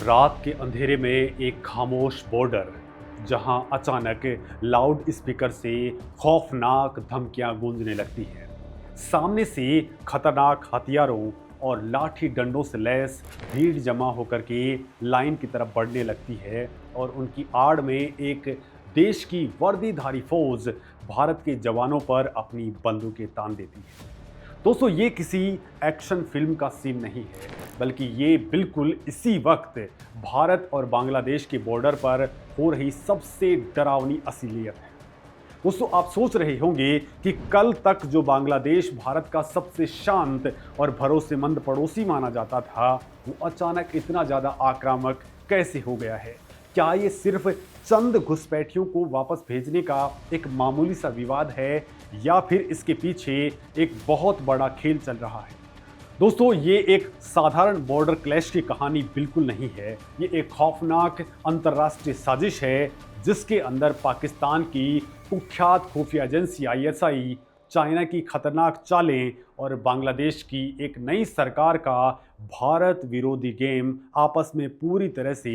रात के अंधेरे में एक खामोश बॉर्डर जहां अचानक लाउड स्पीकर से खौफनाक धमकियां गूंजने लगती हैं। सामने से खतरनाक हथियारों और लाठी डंडों से लैस भीड़ जमा होकर के लाइन की तरफ बढ़ने लगती है और उनकी आड़ में एक देश की वर्दीधारी फौज भारत के जवानों पर अपनी बंदूकें तान देती है। दोस्तों, ये किसी एक्शन फिल्म का सीन नहीं है, बल्कि ये बिल्कुल इसी वक्त भारत और बांग्लादेश के बॉर्डर पर हो रही सबसे डरावनी असलियत है। दोस्तों, आप सोच रहे होंगे कि कल तक जो बांग्लादेश भारत का सबसे शांत और भरोसेमंद पड़ोसी माना जाता था, वो अचानक इतना ज़्यादा आक्रामक कैसे हो गया है। क्या ये सिर्फ चंद घुसपैठियों को वापस भेजने का एक मामूली सा विवाद है, या फिर इसके पीछे एक बहुत बड़ा खेल चल रहा है। दोस्तों, ये एक साधारण बॉर्डर क्लैश की कहानी बिल्कुल नहीं है। ये एक खौफनाक अंतर्राष्ट्रीय साजिश है जिसके अंदर पाकिस्तान की कुख्यात खुफिया एजेंसी ISI, चाइना की खतरनाक चालें और बांग्लादेश की एक नई सरकार का भारत विरोधी गेम आपस में पूरी तरह से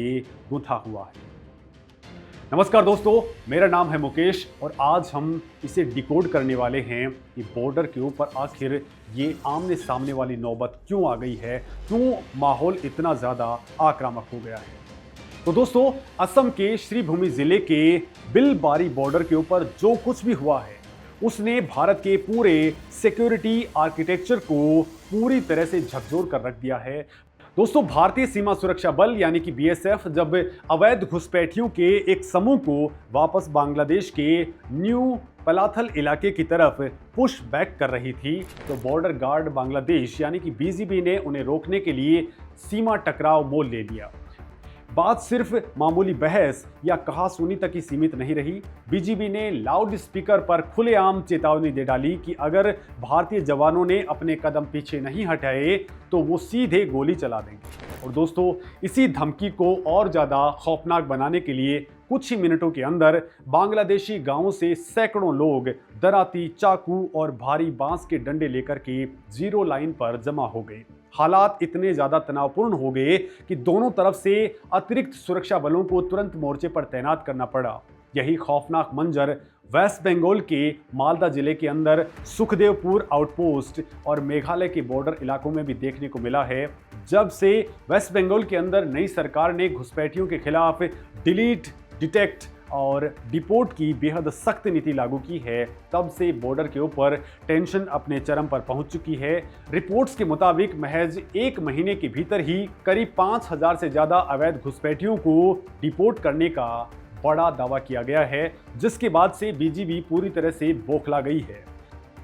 गुंथा हुआ है। नमस्कार दोस्तों, मेरा नाम है मुकेश और आज हम इसे डिकोड करने वाले हैं कि बॉर्डर के ऊपर आखिर ये आमने सामने वाली नौबत क्यों आ गई है, क्यों माहौल इतना ज़्यादा आक्रामक हो गया है। तो दोस्तों, असम के श्रीभूमि जिले के बिलबारी बॉर्डर के ऊपर जो कुछ भी हुआ है, उसने भारत के पूरे सिक्योरिटी आर्किटेक्चर को पूरी तरह से झकझोर कर रख दिया है। दोस्तों, भारतीय सीमा सुरक्षा बल यानी कि BSF जब अवैध घुसपैठियों के एक समूह को वापस बांग्लादेश के न्यू पलाथल इलाके की तरफ पुश बैक कर रही थी, तो बॉर्डर गार्ड बांग्लादेश यानी कि BGB ने उन्हें रोकने के लिए सीमा टकराव मोल ले लिया। बात सिर्फ मामूली बहस या कहासुनी तक ही सीमित नहीं रही। BGB ने लाउड स्पीकर पर खुलेआम चेतावनी दे डाली कि अगर भारतीय जवानों ने अपने कदम पीछे नहीं हटाए तो वो सीधे गोली चला देंगे। और दोस्तों, इसी धमकी को और ज़्यादा खौफनाक बनाने के लिए कुछ ही मिनटों के अंदर बांग्लादेशी गांवों से सैकड़ों लोग दराती, चाकू और भारी बांस के डंडे लेकर के जीरो लाइन पर जमा हो गए। हालात इतने ज़्यादा तनावपूर्ण हो गए कि दोनों तरफ से अतिरिक्त सुरक्षा बलों को तुरंत मोर्चे पर तैनात करना पड़ा। यही खौफनाक मंजर वेस्ट बंगाल के मालदा जिले के अंदर सुखदेवपुर आउटपोस्ट और मेघालय के बॉर्डर इलाकों में भी देखने को मिला है। जब से वेस्ट बंगाल के अंदर नई सरकार ने घुसपैठियों के खिलाफ डिलीट, डिटेक्ट और डिपोर्ट की बेहद सख्त नीति लागू की है, तब से बॉर्डर के ऊपर टेंशन अपने चरम पर पहुंच चुकी है। रिपोर्ट्स के मुताबिक महज एक महीने के भीतर ही करीब 5000 से ज़्यादा अवैध घुसपैठियों को डिपोर्ट करने का बड़ा दावा किया गया है, जिसके बाद से BGB पूरी तरह से बौखला गई है।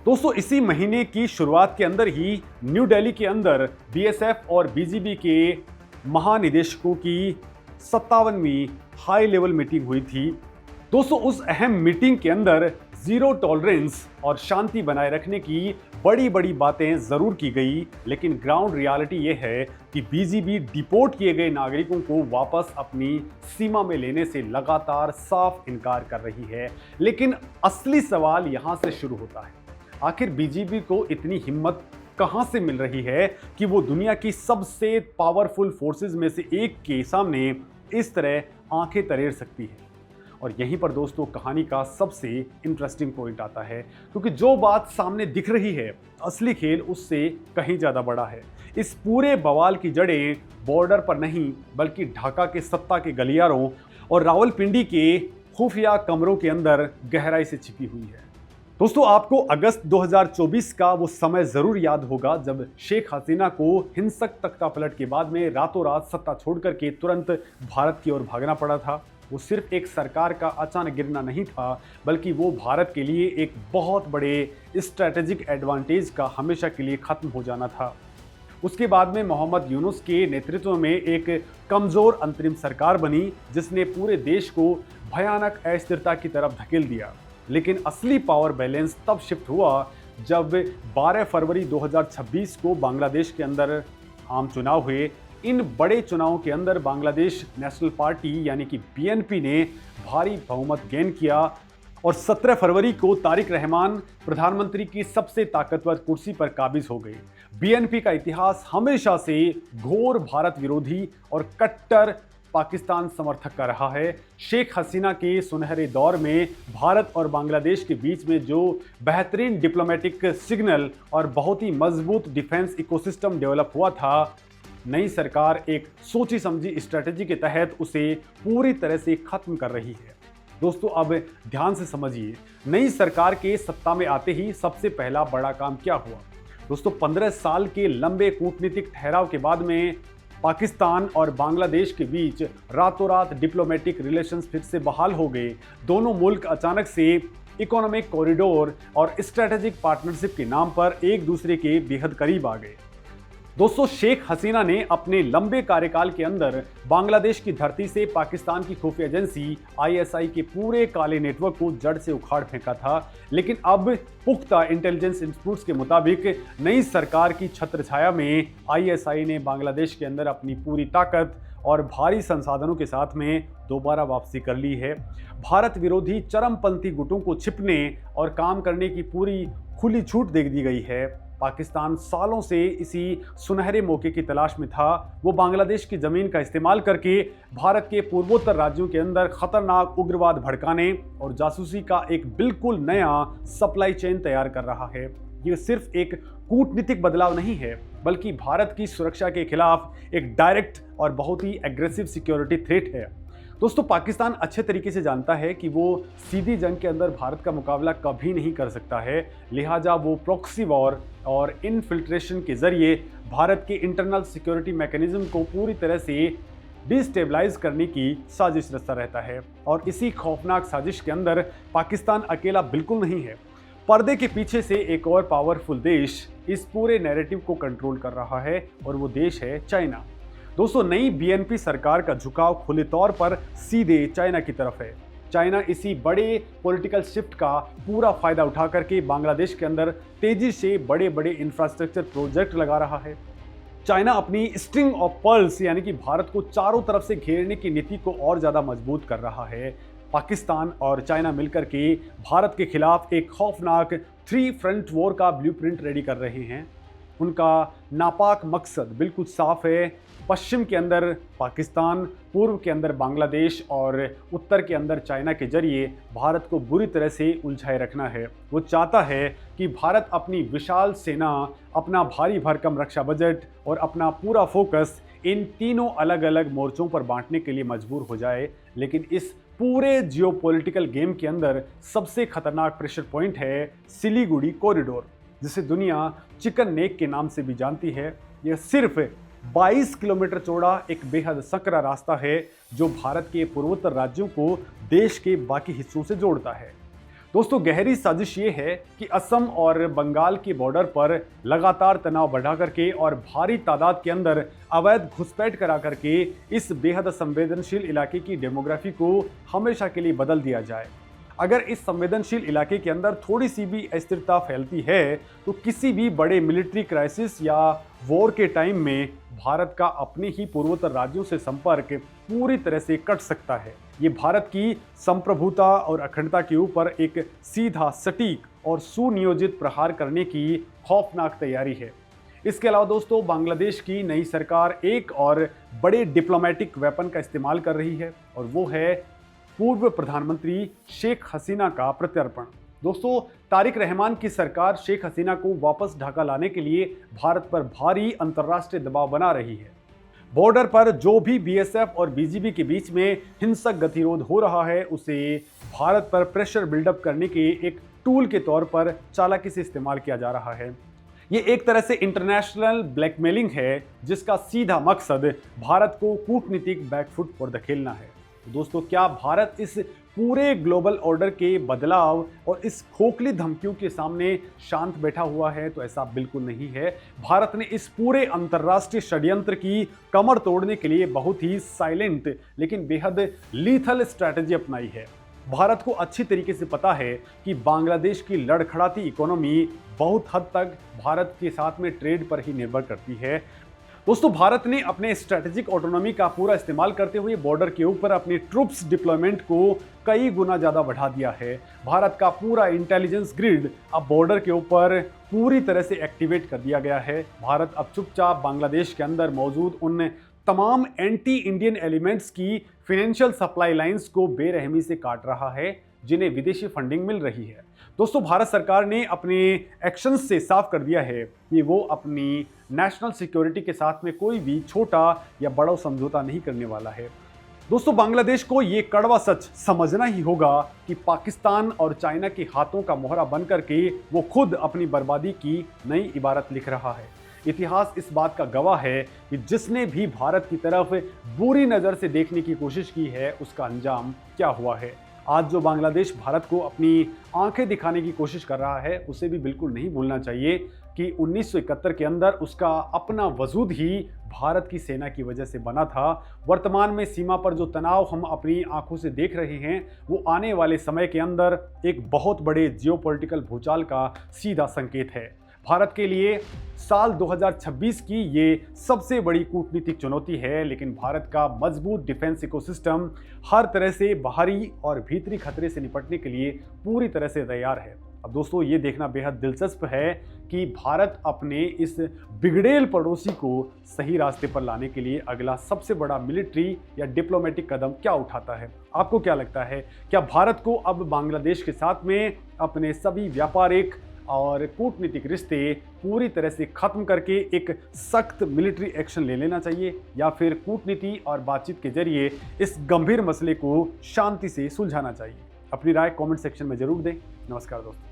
दोस्तों, इसी महीने की शुरुआत के अंदर ही न्यू दिल्ली के अंदर BSF और BGB के महानिदेशकों की 57वीं हाई लेवल मीटिंग हुई थी। दोस्तों, उस अहम मीटिंग के अंदर जीरो टॉलरेंस और शांति बनाए रखने की बड़ी बड़ी बातें जरूर की गई, लेकिन ग्राउंड रियलिटी ये है कि BGB डिपोर्ट किए गए नागरिकों को वापस अपनी सीमा में लेने से लगातार साफ इनकार कर रही है। लेकिन असली सवाल यहाँ से शुरू होता है, आखिर BGB को इतनी हिम्मत कहां से मिल रही है कि वो दुनिया की सबसे पावरफुल फोर्सेस में से एक के सामने इस तरह आंखें तरेर सकती है। और यहीं पर दोस्तों कहानी का सबसे इंटरेस्टिंग पॉइंट आता है, क्योंकि जो बात सामने दिख रही है, असली खेल उससे कहीं ज़्यादा बड़ा है। इस पूरे बवाल की जड़ें बॉर्डर पर नहीं, बल्कि ढाका के सत्ता के गलियारों और रावलपिंडी के खुफिया कमरों के अंदर गहराई से छिपी हुई है। दोस्तों, आपको अगस्त 2024 का वो समय ज़रूर याद होगा जब शेख हसीना को हिंसक तख्तापलट के बाद में रातों रात सत्ता छोड़कर के तुरंत भारत की ओर भागना पड़ा था। वो सिर्फ एक सरकार का अचानक गिरना नहीं था, बल्कि वो भारत के लिए एक बहुत बड़े स्ट्रैटेजिक एडवांटेज का हमेशा के लिए ख़त्म हो जाना था। उसके बाद में मोहम्मद यूनुस के नेतृत्व में एक कमज़ोर अंतरिम सरकार बनी, जिसने पूरे देश को भयानक अस्थिरता की तरफ धकेल दिया। लेकिन असली पावर बैलेंस तब शिफ्ट हुआ जब 12 फरवरी 2026 को बांग्लादेश के अंदर आम चुनाव हुए। इन बड़े चुनावों के अंदर बांग्लादेश नेशनल पार्टी यानी कि BNP ने भारी बहुमत गेन किया और 17 फरवरी को तारिक रहमान प्रधानमंत्री की सबसे ताकतवर कुर्सी पर काबिज हो गए। बीएनपी का इतिहास हमेशा से घोर भारत विरोधी और कट्टर पाकिस्तान समर्थक का रहा है। शेख हसीना के सुनहरे दौर में भारत और बांग्लादेश के बीच में जो बेहतरीन डिप्लोमेटिक सिग्नल और बहुत ही मजबूत डिफेंस इकोसिस्टम डेवलप हुआ था, नई सरकार एक सोची समझी स्ट्रेटेजी के तहत उसे पूरी तरह से खत्म कर रही है। दोस्तों अब ध्यान से समझिए, नई सरकार के सत्ता में आते ही सबसे पहला बड़ा काम क्या हुआ। दोस्तों 15 साल के लंबे कूटनीतिक ठहराव के बाद में पाकिस्तान और बांग्लादेश के बीच रातों रात डिप्लोमेटिक रिलेशंस फिर से बहाल हो गए। दोनों मुल्क अचानक से इकोनॉमिक कॉरिडोर और स्ट्रेटेजिक पार्टनरशिप के नाम पर एक दूसरे के बेहद करीब आ गए। दोस्तों शेख हसीना ने अपने लंबे कार्यकाल के अंदर बांग्लादेश की धरती से पाकिस्तान की खुफिया एजेंसी आईएसआई के पूरे काले नेटवर्क को जड़ से उखाड़ फेंका था, लेकिन अब पुख्ता इंटेलिजेंस इंस्टीट्यूट्स के मुताबिक नई सरकार की छत्रछाया में आईएसआई ने बांग्लादेश के अंदर अपनी पूरी ताकत और भारी संसाधनों के साथ में दोबारा वापसी कर ली है। भारत विरोधी चरमपंथी गुटों को छिपने और काम करने की पूरी खुली छूट दे दी गई है। पाकिस्तान सालों से इसी सुनहरे मौके की तलाश में था। वो बांग्लादेश की ज़मीन का इस्तेमाल करके भारत के पूर्वोत्तर राज्यों के अंदर खतरनाक उग्रवाद भड़काने और जासूसी का एक बिल्कुल नया सप्लाई चेन तैयार कर रहा है। ये सिर्फ एक कूटनीतिक बदलाव नहीं है, बल्कि भारत की सुरक्षा के खिलाफ एक डायरेक्ट और बहुत ही एग्रेसिव सिक्योरिटी थ्रेट है। दोस्तों पाकिस्तान अच्छे तरीके से जानता है कि वो सीधी जंग के अंदर भारत का मुकाबला कभी नहीं कर सकता है, लिहाजा वो प्रॉक्सी वॉर और इनफिल्ट्रेशन के जरिए भारत के इंटरनल सिक्योरिटी मैकेनिज्म को पूरी तरह से डिस्टेबलाइज करने की साजिश रचता रहता है। और इसी खौफनाक साजिश के अंदर पाकिस्तान अकेला बिल्कुल नहीं है। पर्दे के पीछे से एक और पावरफुल देश इस पूरे नैरेटिव को कंट्रोल कर रहा है और वो देश है चाइना। दोस्तों नई बीएनपी सरकार का झुकाव खुले तौर पर सीधे चाइना की तरफ है। चाइना इसी बड़े पॉलिटिकल शिफ्ट का पूरा फायदा उठा करके बांग्लादेश के अंदर तेजी से बड़े बड़े इंफ्रास्ट्रक्चर प्रोजेक्ट लगा रहा है। चाइना अपनी स्ट्रिंग ऑफ पर्ल्स यानी कि भारत को चारों तरफ से घेरने की नीति को और ज़्यादा मजबूत कर रहा है। पाकिस्तान और चाइना मिलकर के भारत के खिलाफ एक खौफनाक 3 फ्रंट वॉर का ब्लूप्रिंट रेडी कर रहे हैं। उनका नापाक मकसद बिल्कुल साफ है। पश्चिम के अंदर पाकिस्तान, पूर्व के अंदर बांग्लादेश और उत्तर के अंदर चाइना के जरिए भारत को बुरी तरह से उलझाए रखना है। वो चाहता है कि भारत अपनी विशाल सेना, अपना भारी भरकम रक्षा बजट और अपना पूरा फोकस इन तीनों अलग अलग मोर्चों पर बांटने के लिए मजबूर हो जाए। लेकिन इस पूरे जियोपॉलिटिकल गेम के अंदर सबसे खतरनाक प्रेशर पॉइंट है सिलीगुड़ी कॉरिडोर, जिसे दुनिया चिकन नेक के नाम से भी जानती है। यह सिर्फ 22 किलोमीटर चौड़ा एक बेहद सकरा रास्ता है जो भारत के पूर्वोत्तर राज्यों को देश के बाकी हिस्सों से जोड़ता है। दोस्तों गहरी साजिश ये है कि असम और बंगाल के बॉर्डर पर लगातार तनाव बढ़ा करके और भारी तादाद के अंदर अवैध घुसपैठ करा करके इस बेहद संवेदनशील इलाके की डेमोग्राफी को हमेशा के लिए बदल दिया जाए। अगर इस संवेदनशील इलाके के अंदर थोड़ी सी भी अस्थिरता फैलती है तो किसी भी बड़े मिलिट्री क्राइसिस या वॉर के टाइम में भारत का अपने ही पूर्वोत्तर राज्यों से संपर्क पूरी तरह से कट सकता है। ये भारत की संप्रभुता और अखंडता के ऊपर एक सीधा, सटीक और सुनियोजित प्रहार करने की खौफनाक तैयारी है। इसके अलावा दोस्तों बांग्लादेश की नई सरकार एक और बड़े डिप्लोमेटिक वेपन का इस्तेमाल कर रही है और वो है पूर्व प्रधानमंत्री शेख हसीना का प्रत्यर्पण। दोस्तों तारिक रहमान की सरकार शेख हसीना को वापस ढाका लाने के लिए भारत पर भारी अंतर्राष्ट्रीय दबाव बना रही है। बॉर्डर पर जो भी बीएसएफ और बीजीबी के बीच में हिंसक गतिरोध हो रहा है उसे भारत पर प्रेशर बिल्डअप करने के एक टूल के तौर पर चालाकी से इस्तेमाल किया जा रहा है। ये एक तरह से इंटरनेशनल ब्लैकमेलिंग है जिसका सीधा मकसद भारत को कूटनीतिक बैकफुट पर धकेलना है। दोस्तों क्या भारत इस पूरे ग्लोबल ऑर्डर के बदलाव और इस खोखली धमकियों के सामने शांत बैठा हुआ है? तो ऐसा बिल्कुल नहीं है। भारत ने इस पूरे अंतर्राष्ट्रीय षड्यंत्र की कमर तोड़ने के लिए बहुत ही साइलेंट लेकिन बेहद लीथल स्ट्रैटेजी अपनाई है। भारत को अच्छी तरीके से पता है कि बांग्लादेश की लड़खड़ाती इकोनॉमी बहुत हद तक भारत के साथ में ट्रेड पर ही निर्भर करती है। दोस्तों, भारत ने अपने स्ट्रेटेजिक ऑटोनॉमी का पूरा इस्तेमाल करते हुए बॉर्डर के ऊपर अपनी ट्रूप्स डिप्लॉयमेंट को कई गुना ज़्यादा बढ़ा दिया है। भारत का पूरा इंटेलिजेंस ग्रिड अब बॉर्डर के ऊपर पूरी तरह से एक्टिवेट कर दिया गया है। भारत अब चुपचाप बांग्लादेश के अंदर मौजूद उन तमाम एंटी इंडियन एलिमेंट्स की फाइनेंशियल सप्लाई लाइंस को बेरहमी से काट रहा है, जिन्हें विदेशी फंडिंग मिल रही है। दोस्तों, भारत सरकार ने अपने एक्शंस से साफ कर दिया है कि वो अपनी नेशनल सिक्योरिटी के साथ में कोई भी छोटा या बड़ा समझौता नहीं करने वाला है। दोस्तों, बांग्लादेश को ये कड़वा सच समझना ही होगा कि पाकिस्तान और चाइना के हाथों का मोहरा बन करके वो खुद अपनी बर्बादी की नई इबारत लिख रहा है। इतिहास इस बात का गवाह है कि जिसने भी भारत की तरफ बुरी नज़र से देखने की कोशिश की है, उसका अंजाम क्या हुआ है। आज जो बांग्लादेश भारत को अपनी आंखें दिखाने की कोशिश कर रहा है, उसे भी बिल्कुल नहीं भूलना चाहिए कि 1971 के अंदर उसका अपना वजूद ही भारत की सेना की वजह से बना था। वर्तमान में सीमा पर जो तनाव हम अपनी आंखों से देख रहे हैं, वो आने वाले समय के अंदर एक बहुत बड़े जियोपॉलिटिकल भूचाल का सीधा संकेत है। भारत के लिए साल 2026 की ये सबसे बड़ी कूटनीतिक चुनौती है, लेकिन भारत का मजबूत डिफेंस इकोसिस्टम हर तरह से बाहरी और भीतरी खतरे से निपटने के लिए पूरी तरह से तैयार है। अब दोस्तों, ये देखना बेहद दिलचस्प है कि भारत अपने इस बिगड़ेल पड़ोसी को सही रास्ते पर लाने के लिए अगला सबसे बड़ा मिलिट्री या डिप्लोमेटिक कदम क्या उठाता है। आपको क्या लगता है, क्या भारत को अब बांग्लादेश के साथ में अपने सभी व्यापारिक और कूटनीतिक रिश्ते पूरी तरह से खत्म करके एक सख्त मिलिट्री एक्शन ले लेना चाहिए, या फिर कूटनीति और बातचीत के जरिए इस गंभीर मसले को शांति से सुलझाना चाहिए? अपनी राय कमेंट सेक्शन में जरूर दें। नमस्कार दोस्तों।